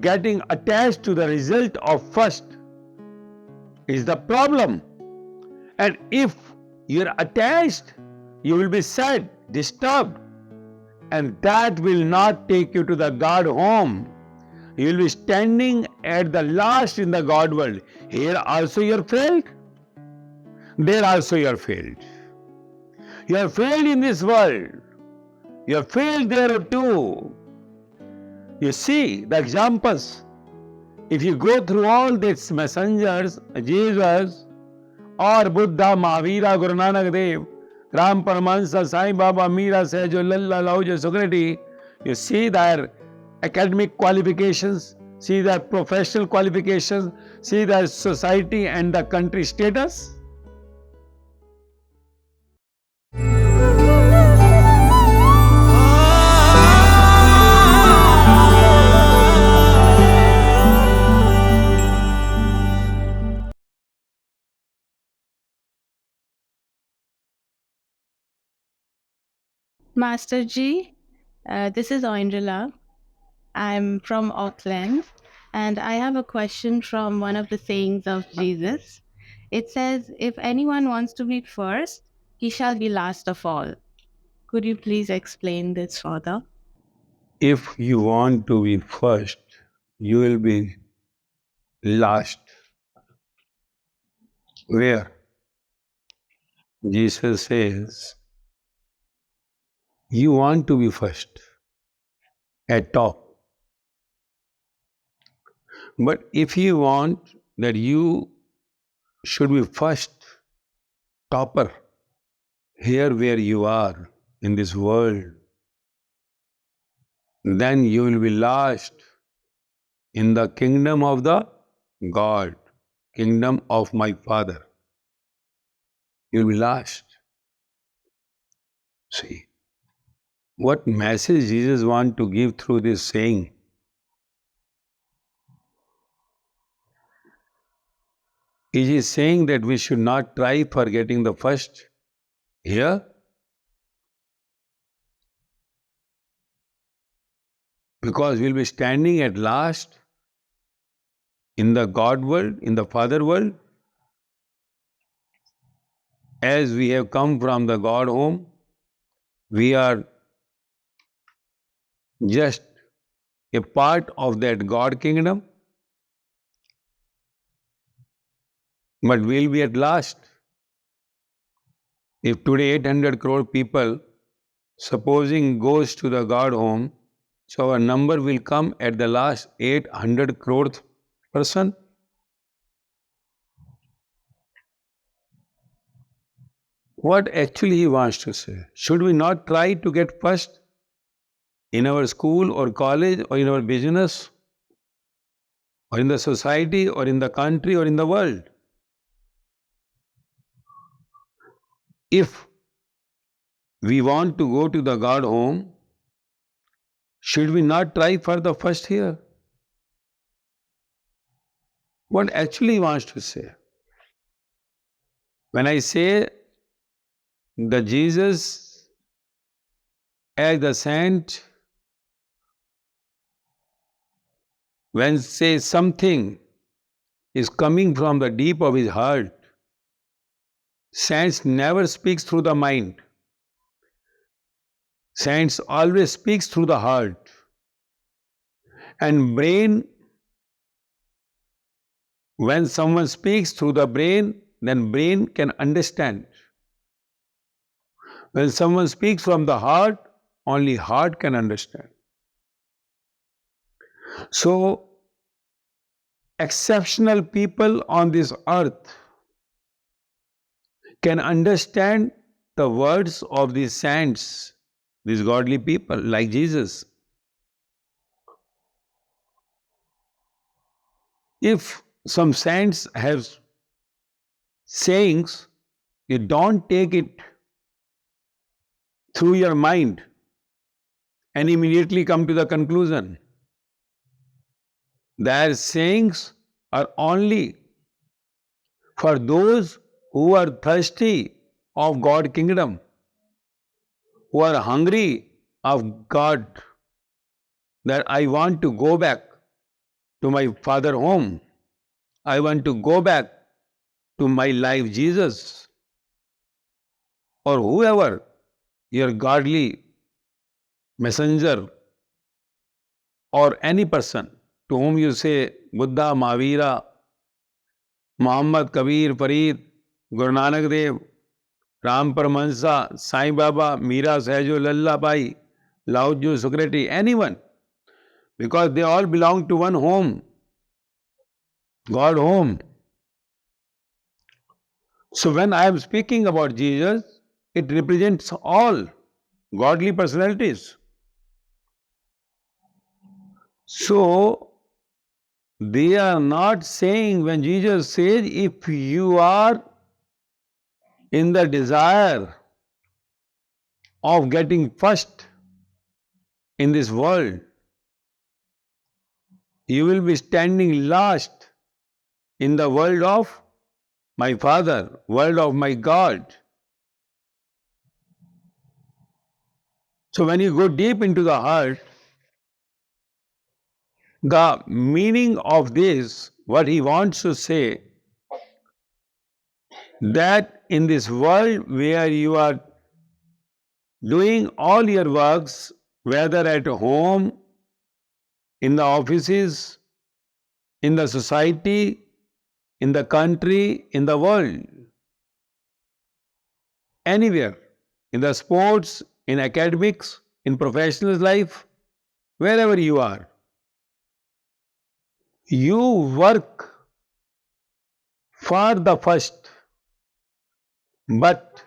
getting attached to the result of first is the problem. And if you're attached, you will be sad, disturbed, and that will not take you to the God home. You will be standing at the last in the God world. Here also you are failed. There also you are failed. You are failed in this world. You are failed there too. You see the examples. If you go through all these messengers, Jesus or Buddha, Mahavira, Guru Nanak Dev, Ram Paramahansa, Sai Baba, Meera, Sahajo, Lalla, Lauja, Socrates, you see their academic qualifications, see their professional qualifications, see their society and the country status. MAAsterG, this is Oindrila. I'm from Auckland, and I have a question from one of the sayings of Jesus. It says, if anyone wants to be first, he shall be last of all. Could you please explain this further? If you want to be first, you will be last. Where? Jesus says, you want to be first at top. But if you want that you should be first, topper, here where you are in this world, then you will be last in the kingdom of the God, kingdom of my Father. You will be last. See, what message Jesus wants to give through this saying? Is he saying that we should not try for getting the first here? Because we'll be standing at last in the God world, in the Father world, as we have come from the God home, we are just a part of that God kingdom, but we'll be at last. If today 800 crore people, supposing goes to the God home, so our number will come at the last 800 crore person. What actually he wants to say? Should we not try to get first in our school or college or in our business or in the society or in the country or in the world? If we want to go to the God home, should we not try for the first here? What actually he wants to say? When I say the Jesus as the saint, when say something is coming from the deep of his heart, saints never speaks through the mind. Saints always speaks through the heart. And brain, when someone speaks through the brain, then brain can understand. When someone speaks from the heart, only heart can understand. So, exceptional people on this earth can understand the words of these saints, these godly people like Jesus. If some saints have sayings, you don't take it through your mind and immediately come to the conclusion. Their sayings are only for those who are thirsty of God's kingdom, who are hungry of God, that I want to go back. to my father home. I want to go back to my life, Jesus, or whoever your godly messenger or any person to whom you say Buddha, Mahavira, Muhammad, Kabir, Farid, Guru Nanak Dev, Ram Paramahansa, Sai Baba, Meera, Sahajo, Lalla Bhai, Lao Tzu, Socrates, anyone, because they all belong to one home, God home. So when I am speaking about Jesus, it represents all godly personalities. So they are not saying, when Jesus says, if you are in the desire of getting first in this world, you will be standing last in the world of my Father, world of my God. So when you go deep into the heart, the meaning of this, what he wants to say, that in this world where you are doing all your works, whether at home, in the offices, in the society, in the country, in the world, anywhere, in the sports, in academics, in professional life, wherever you are, you work for the first, but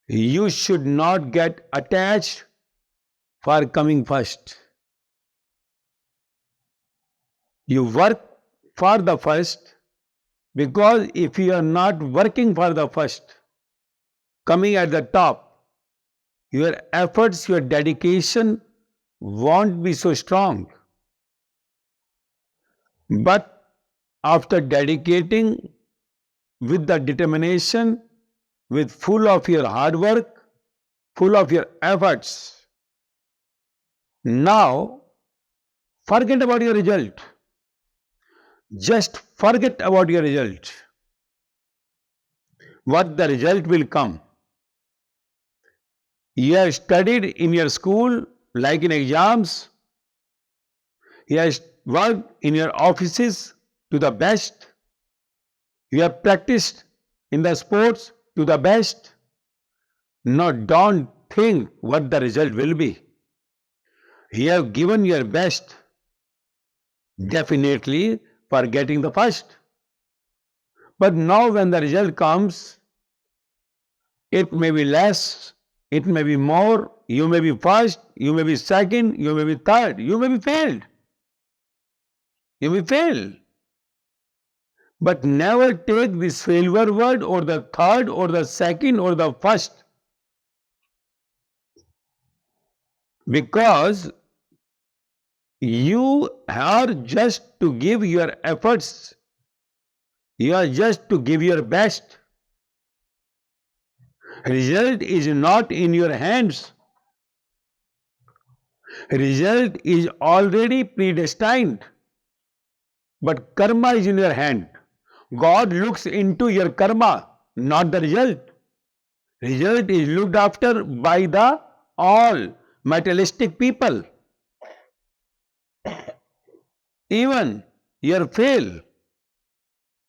you should not get attached for coming first. You work for the first, because if you are not working for the first, coming at the top, your efforts, your dedication won't be so strong. But after dedicating with the determination, with full of your hard work, full of your efforts, now forget about your result. Just forget about your result. What the result will come. You have studied in your school, like in exams. You have worked in your offices to the best. You have practiced in the sports to the best. No, don't think what the result will be. You have given your best, definitely, for getting the first. But now when the result comes, it may be less, it may be more, you may be first, you may be second, you may be third, you may be failed. You may fail. But never take this failure word or the third or the second or the first. Because you are just to give your efforts. You are just to give your best. Result is not in your hands. Result is already predestined. But karma is in your hand. God looks into your karma, not the result. Result is looked after by the all materialistic people. Even you fail,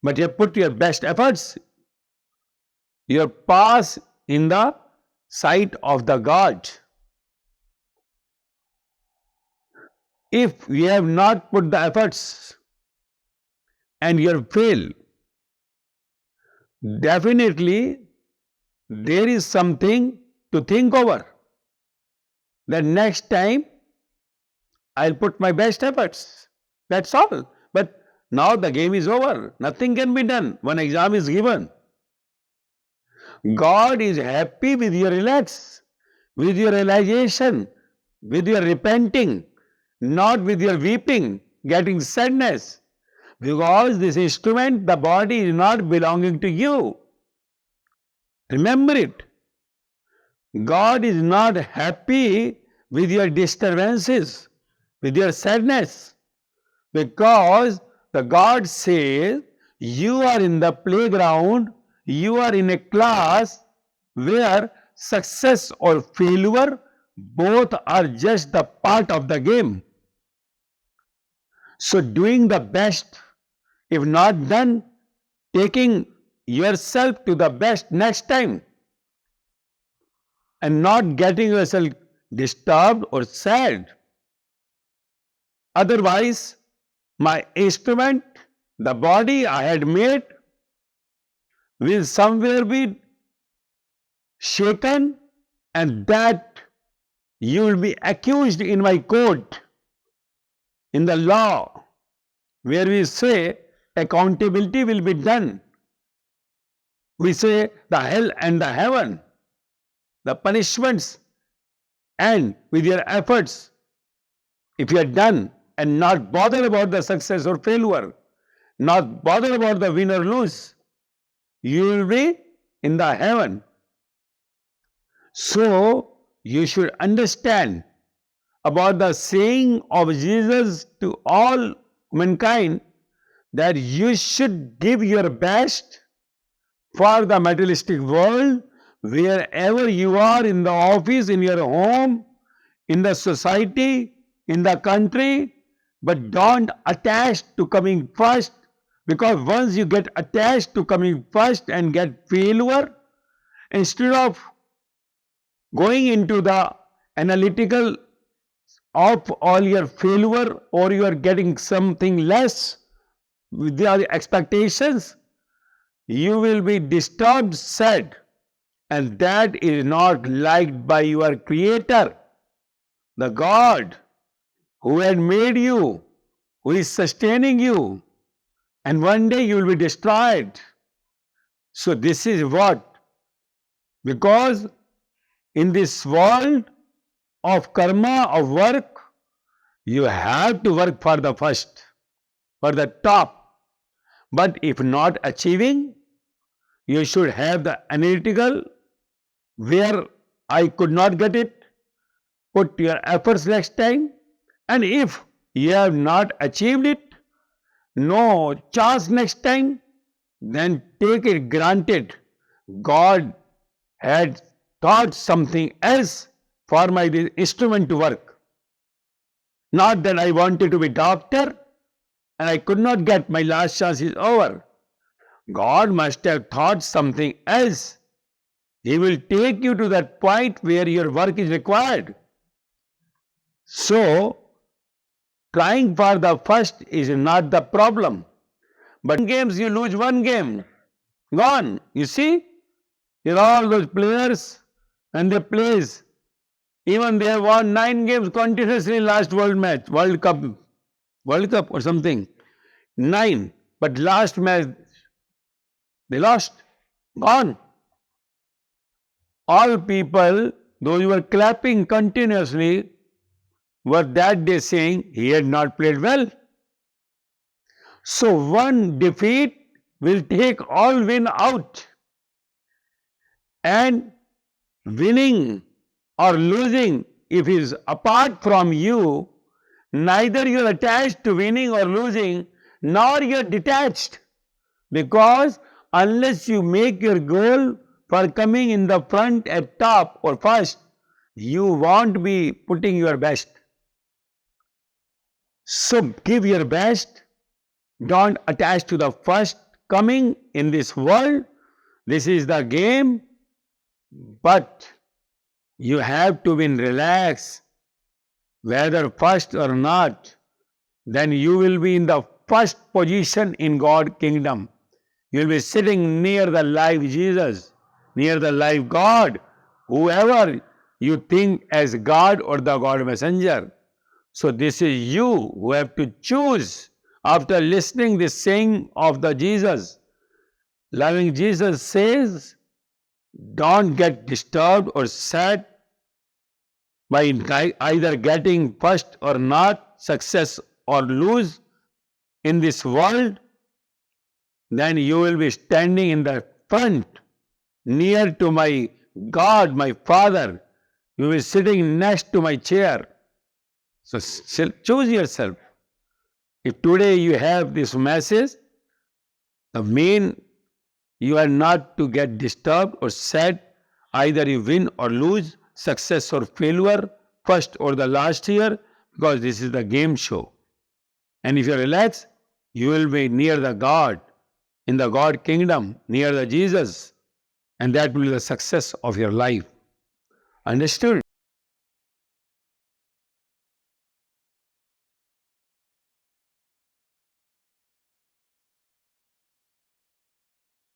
but you put your best efforts. You pass in the sight of the God. If you have not put the efforts and you fail, definitely there is something to think over. That next time I'll put my best efforts. That's all. But now the game is over. Nothing can be done. One exam is given. God is happy with your relax, with your realization, with your repenting, not with your weeping, getting sadness. Because this instrument, the body, is not belonging to you. Remember it. God is not happy with your disturbances, with your sadness. Because the God says you are in the playground, you are in a class where success or failure both are just the part of the game. So doing the best, if not done, taking yourself to the best next time and not getting yourself disturbed or sad. Otherwise, my instrument, the body I had made, will somewhere be shaken, and that you will be accused in my court, in the law, where we say accountability will be done. We say the hell and the heaven, the punishments, and with your efforts, if you are done and not bother about the success or failure, not bother about the win or lose, you will be in the heaven. So, you should understand about the saying of Jesus to all mankind that you should give your best for the materialistic world, wherever you are, in the office, in your home, in the society, in the country, but don't attach to coming first, because once you get attached to coming first and get failure, instead of going into the analytical of all your failure, or you are getting something less with the expectations, you will be disturbed, sad, and that is not liked by your Creator, the God who had made you, who is sustaining you, and one day you will be destroyed. So this is what, because in this world of karma, of work, you have to work for the first, for the top. But if not achieving, you should have the analytical, where I could not get it, put your efforts next time. And if you have not achieved it, no chance next time, then take it granted. God had thought something else for my instrument to work. Not that I wanted to be doctor and I could not get, my last chance is over. God must have thought something else. He will take you to that point where your work is required. So, trying for the first is not the problem. But in games, you lose one game, gone. You see, here all those players, and they plays. Even they have won 9 games continuously in last World Cup or something. 9. But last match, they lost, gone. All people, those who were clapping continuously, were that day saying he had not played well. So one defeat will take all win out. And winning or losing, if it is apart from you, neither you are attached to winning or losing, nor you are detached. Because unless you make your goal for coming in the front at top or first, you won't be putting your best. So give your best. Don't attach to the first coming in this world. This is the game. But you have to win, relax, whether first or not. Then you will be in the first position in God's kingdom. You will be sitting near the live Jesus, near the live God, whoever you think as God or the God messenger. So this is you who have to choose after listening this saying of the Jesus. Loving Jesus says, don't get disturbed or sad by either getting first or not, success or lose in this world. Then you will be standing in the front, near to my God, my Father. You will be sitting next to my chair. So choose yourself. If today you have this message, the main, you are not to get disturbed or sad. Either you win or lose, success or failure, first or the last year, because this is the game show. And if you relax, you will be near the God, in the God kingdom, near the Jesus, and that will be the success of your life. Understood?